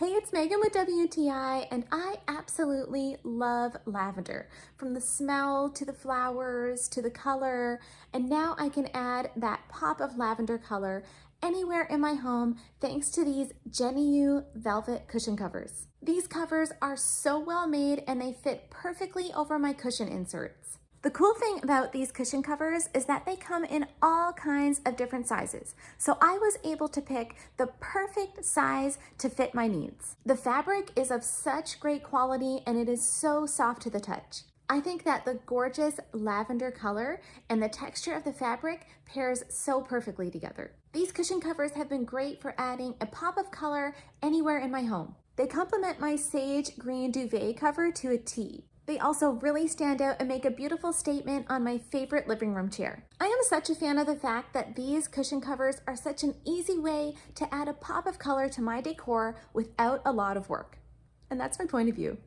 Hey, it's Megan with WTI, and I absolutely love lavender. From the smell to the flowers to the color, and now I can add that pop of lavender color anywhere in my home thanks to these Jeneoo velvet cushion covers. These covers are so well made and they fit perfectly over my cushion inserts. The cool thing about these cushion covers is that they come in all kinds of different sizes, so I was able to pick the perfect size to fit my needs. The fabric is of such great quality and it is so soft to the touch. I think that the gorgeous lavender color and the texture of the fabric pairs so perfectly together. These cushion covers have been great for adding a pop of color anywhere in my home. They complement my sage green duvet cover to a T. They also really stand out and make a beautiful statement on my favorite living room chair. I am such a fan of the fact that these cushion covers are such an easy way to add a pop of color to my decor without a lot of work. And that's my point of view.